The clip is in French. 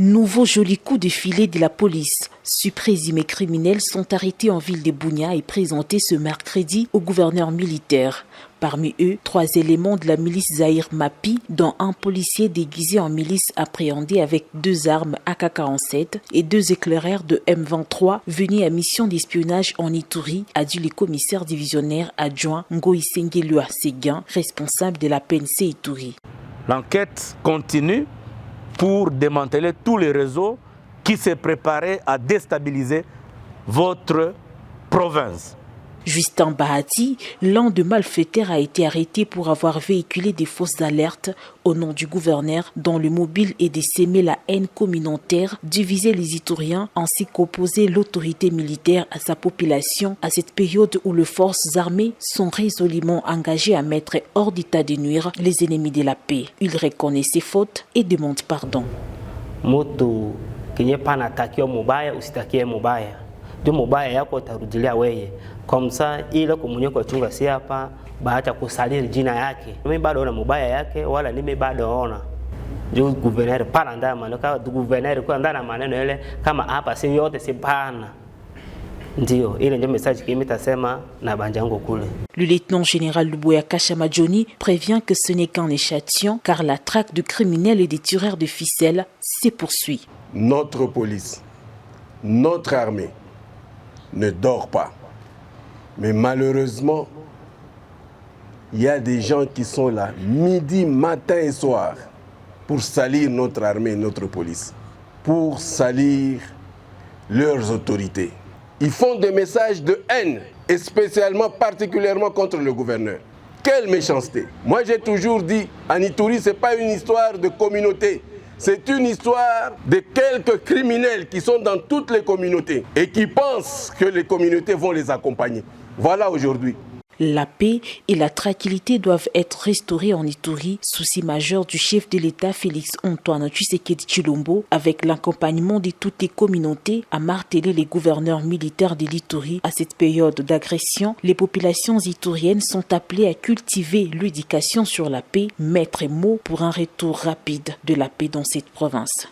Nouveau joli coup de filet de la police. 6 présumés criminels sont arrêtés en ville de Bunia et présentés ce mercredi au gouverneur militaire. Parmi eux, 3 éléments de la milice Zahir Mapi, dont un policier déguisé en milice appréhendé avec 2 armes AK-47 et 2 éclaireurs de M23 venus à mission d'espionnage en Ituri, a dit le commissaire divisionnaire adjoint Ngoïsengelua Seguin, responsable de la PNC Ituri. L'enquête continue pour démanteler tous les réseaux qui se préparaient à déstabiliser votre province. Justin Bahati, l'un des malfaiteurs, a été arrêté pour avoir véhiculé des fausses alertes au nom du gouverneur dont le mobile est de s'aimer la haine communautaire, diviser les Ituriens ainsi qu'opposer l'autorité militaire à sa population à cette période où les forces armées sont résolument engagées à mettre hors d'état de nuire les ennemis de la paix. Il reconnaît ses fautes et demande pardon. Mtu kenye panatakiwa mubaya usitakie mubaya. Ndio mubaya yako utarudilia wewe. Kwa msa ile kumunye kwa chunga si hapa baacha kusalia jina yake. Mimi bado ona mubaya yake wala mimi bado ona. Ndio gouverneur pana ndani maneno kwa gouverneur kwa ndani maneno ile kama hapa si yote si pana. Ndio ile ndio message kimi tasema na banjango kule. Le lieutenant général Luboya Kashamajoni prévient que ce n'est qu'un échantillon car la traque de criminels et des tireurs de ficelles se poursuit. Notre police, notre armée ne dort pas. Mais malheureusement, il y a des gens qui sont là midi, matin et soir pour salir notre armée et notre police, pour salir leurs autorités. Ils font des messages de haine, et spécialement, particulièrement contre le gouverneur. Quelle méchanceté! Moi j'ai toujours dit, en Ituri, ce n'est pas une histoire de communauté. C'est une histoire de quelques criminels qui sont dans toutes les communautés et qui pensent que les communautés vont les accompagner. Voilà aujourd'hui. La paix et la tranquillité doivent être restaurées en Ituri, souci majeur du chef de l'État Félix Antoine Tshisekedi Tshilombo, avec l'accompagnement de toutes les communautés, a martelé les gouverneurs militaires de l'Ituri. À cette période d'agression, les populations ituriennes sont appelées à cultiver l'éducation sur la paix, mettre mot pour un retour rapide de la paix dans cette province.